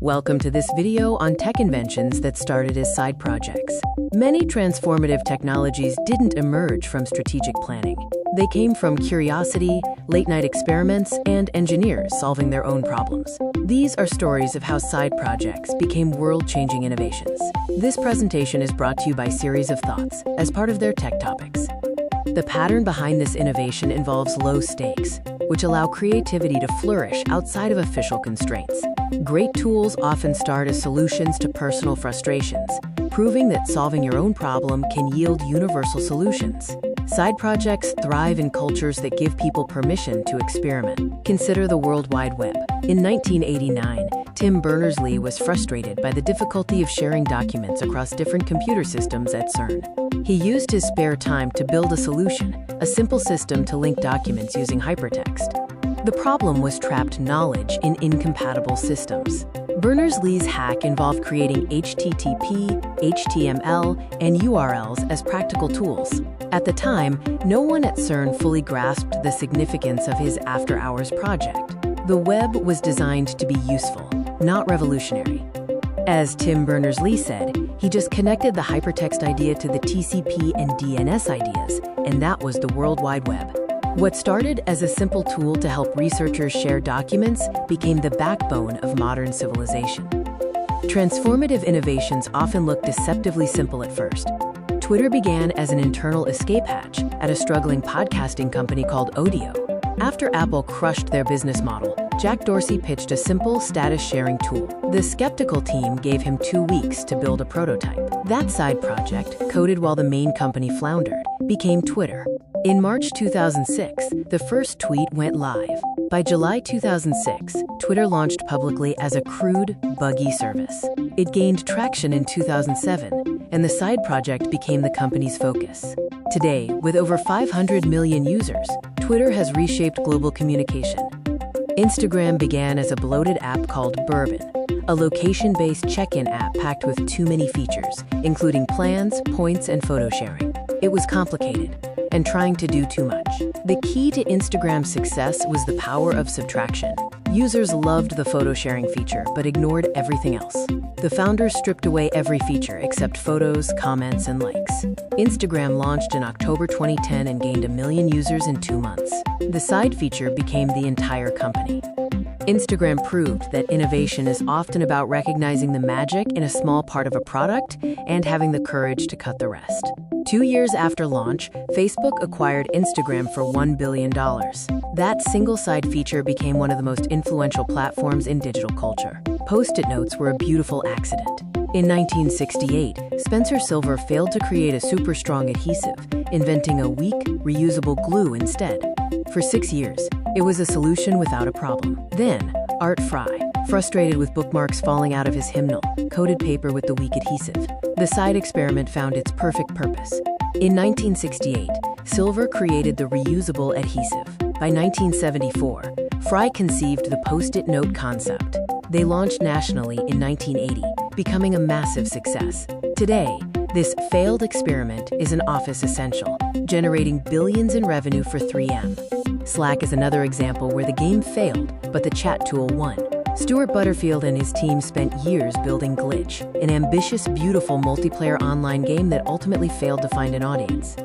Welcome to this video on tech inventions that started as side projects. Many transformative technologies didn't emerge from strategic planning. They came from curiosity, late-night experiments, and engineers solving their own problems. These are stories of how side projects became world-changing innovations. This presentation is brought to you by Series of Thoughts as part of their Tech Topics. The pattern behind this innovation involves low stakes, which allow creativity to flourish outside of official constraints. Great tools often start as solutions to personal frustrations, proving that solving your own problem can yield universal solutions. Side projects thrive in cultures that give people permission to experiment. Consider the World Wide Web. In 1989, Tim Berners-Lee was frustrated by the difficulty of sharing documents across different computer systems at CERN. He used his spare time to build a solution, a simple system to link documents using hypertext. The problem was trapped knowledge in incompatible systems. Berners-Lee's hack involved creating HTTP, HTML, and URLs as practical tools. At the time, no one at CERN fully grasped the significance of his after-hours project. The web was designed to be useful, not revolutionary. As Tim Berners-Lee said, he just connected the hypertext idea to the TCP and DNS ideas, and that was the World Wide Web. What started as a simple tool to help researchers share documents became the backbone of modern civilization. Transformative innovations often look deceptively simple at first. Twitter began as an internal escape hatch at a struggling podcasting company called Odeo. After Apple crushed their business model, Jack Dorsey pitched a simple status-sharing tool. The skeptical team gave him 2 weeks to build a prototype. That side project, coded while the main company floundered, became Twitter. In March 2006, the first tweet went live. By July 2006, Twitter launched publicly as a crude, buggy service. It gained traction in 2007, and the side project became the company's focus. Today, with over 500 million users, Twitter has reshaped global communication. Instagram began as a bloated app called Bourbon, a location-based check-in app packed with too many features, including plans, points, and photo sharing. It was complicated and trying to do too much. The key to Instagram's success was the power of subtraction. Users loved the photo sharing feature, but ignored everything else. The founders stripped away every feature except photos, comments, and likes. Instagram launched in October 2010 and gained 1 million users in 2 months. The side feature became the entire company. Instagram proved that innovation is often about recognizing the magic in a small part of a product and having the courage to cut the rest. 2 years after launch, Facebook acquired Instagram for $1 billion. That single side feature became one of the most influential platforms in digital culture. Post-it notes were a beautiful accident. In 1968, Spencer Silver failed to create a super strong adhesive, inventing a weak, reusable glue instead. For 6 years, it was a solution without a problem. Then, Art Fry, frustrated with bookmarks falling out of his hymnal, coated paper with the weak adhesive. The side experiment found its perfect purpose. In 1968, Silver created the reusable adhesive. By 1974, Fry conceived the Post-it note concept. They launched nationally in 1980, becoming a massive success. Today, this failed experiment is an office essential, generating billions in revenue for 3M. Slack is another example where the game failed, but the chat tool won. Stuart Butterfield and his team spent years building Glitch, an ambitious, beautiful multiplayer online game that ultimately failed to find an audience.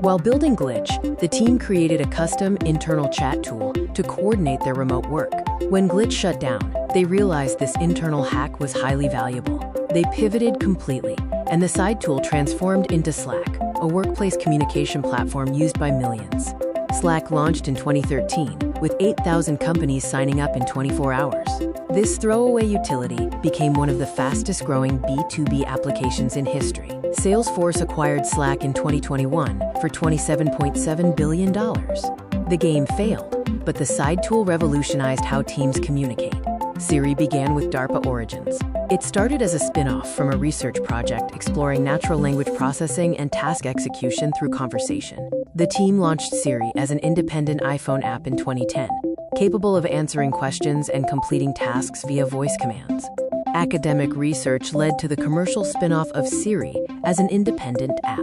While building Glitch, the team created a custom internal chat tool to coordinate their remote work. When Glitch shut down, they realized this internal hack was highly valuable. They pivoted completely, and the side tool transformed into Slack, a workplace communication platform used by millions. Slack launched in 2013, with 8,000 companies signing up in 24 hours. This throwaway utility became one of the fastest-growing B2B applications in history. Salesforce acquired Slack in 2021 for $27.7 billion. The game failed, but the side tool revolutionized how teams communicate. Siri began with DARPA origins. It started as a spin-off from a research project exploring natural language processing and task execution through conversation. The team launched Siri as an independent iPhone app in 2010, capable of answering questions and completing tasks via voice commands. Academic research led to the commercial spin-off of Siri as an independent app.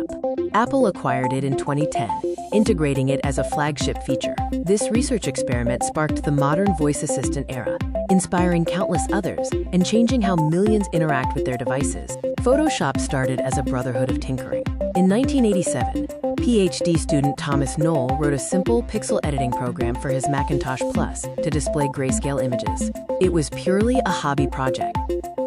Apple acquired it in 2010, integrating it as a flagship feature. This research experiment sparked the modern voice assistant era, inspiring countless others and changing how millions interact with their devices. Photoshop started as a brotherhood of tinkering. In 1987, PhD student Thomas Knoll wrote a simple pixel editing program for his Macintosh Plus to display grayscale images. It was purely a hobby project.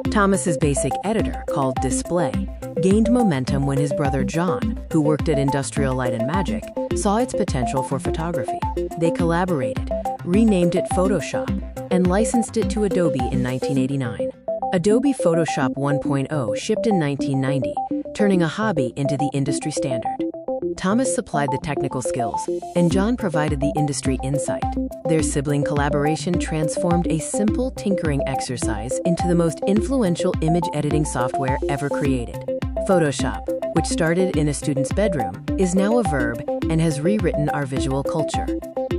Thomas's basic editor, called Display, gained momentum when his brother John, who worked at Industrial Light and Magic, saw its potential for photography. They collaborated, renamed it Photoshop, and licensed it to Adobe in 1989. Adobe Photoshop 1.0 shipped in 1990, turning a hobby into the industry standard. Thomas supplied the technical skills, and John provided the industry insight. Their sibling collaboration transformed a simple tinkering exercise into the most influential image editing software ever created. Photoshop, which started in a student's bedroom, is now a verb and has rewritten our visual culture.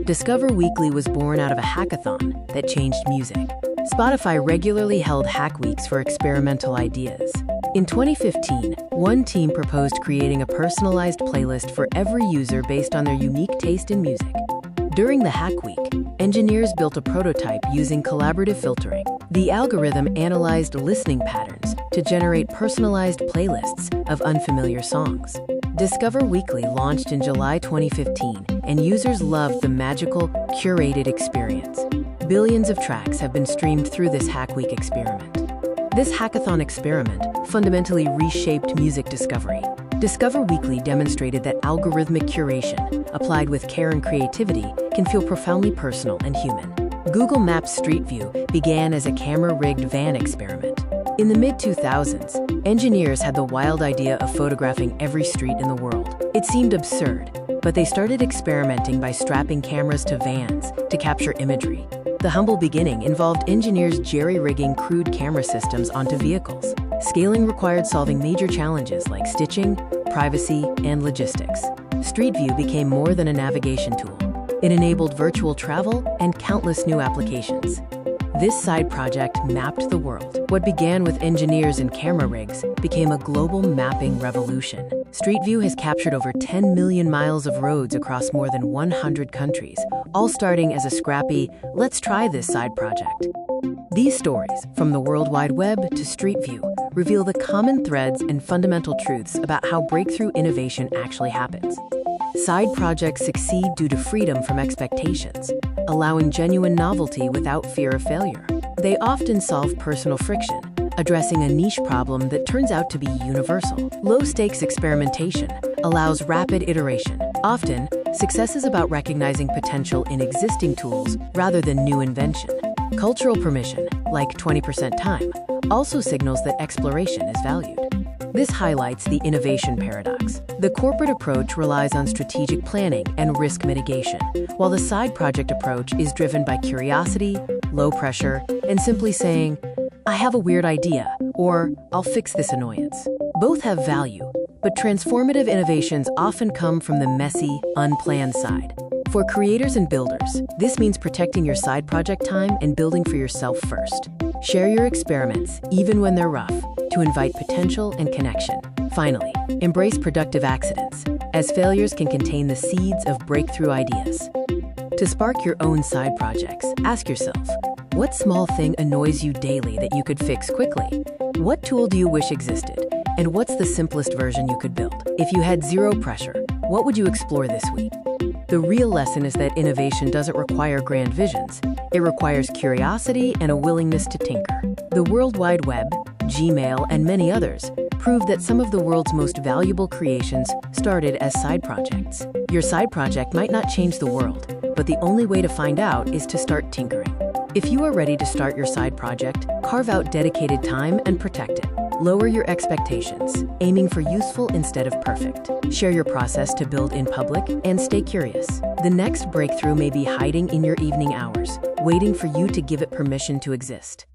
Discover Weekly was born out of a hackathon that changed music. Spotify regularly held hack weeks for experimental ideas. In 2015, one team proposed creating a personalized playlist for every user based on their unique taste in music. During the Hack Week, engineers built a prototype using collaborative filtering. The algorithm analyzed listening patterns to generate personalized playlists of unfamiliar songs. Discover Weekly launched in July 2015, and users loved the magical, curated experience. Billions of tracks have been streamed through this Hack Week experiment. This hackathon experiment fundamentally reshaped music discovery. Discover Weekly demonstrated that algorithmic curation, applied with care and creativity, can feel profoundly personal and human. Google Maps Street View began as a camera-rigged van experiment. In the mid-2000s, engineers had the wild idea of photographing every street in the world. It seemed absurd, but they started experimenting by strapping cameras to vans to capture imagery. The humble beginning involved engineers jerry-rigging crude camera systems onto vehicles. Scaling required solving major challenges like stitching, privacy, and logistics. Street View became more than a navigation tool. It enabled virtual travel and countless new applications. This side project mapped the world. What began with engineers and camera rigs became a global mapping revolution. Street View has captured over 10 million miles of roads across more than 100 countries, all starting as a scrappy, let's try this side project. These stories, from the World Wide Web to Street View, reveal the common threads and fundamental truths about how breakthrough innovation actually happens. Side projects succeed due to freedom from expectations, allowing genuine novelty without fear of failure. They often solve personal friction, addressing a niche problem that turns out to be universal. Low-stakes experimentation allows rapid iteration. Often, success is about recognizing potential in existing tools rather than new invention. Cultural permission, like 20% time, also signals that exploration is valued. This highlights the innovation paradox. The corporate approach relies on strategic planning and risk mitigation, while the side project approach is driven by curiosity, low pressure, and simply saying, I have a weird idea, or I'll fix this annoyance. Both have value, but transformative innovations often come from the messy, unplanned side. For creators and builders, this means protecting your side project time and building for yourself first. Share your experiments, even when they're rough, to invite potential and connection. Finally, embrace productive accidents, as failures can contain the seeds of breakthrough ideas. To spark your own side projects, ask yourself, what small thing annoys you daily that you could fix quickly? What tool do you wish existed? And what's the simplest version you could build? If you had zero pressure, what would you explore this week? The real lesson is that innovation doesn't require grand visions. It requires curiosity and a willingness to tinker. The World Wide Web, Gmail, and many others prove that some of the world's most valuable creations started as side projects. Your side project might not change the world, but the only way to find out is to start tinkering. If you are ready to start your side project, carve out dedicated time and protect it. Lower your expectations, aiming for useful instead of perfect. Share your process to build in public and stay curious. The next breakthrough may be hiding in your evening hours, waiting for you to give it permission to exist.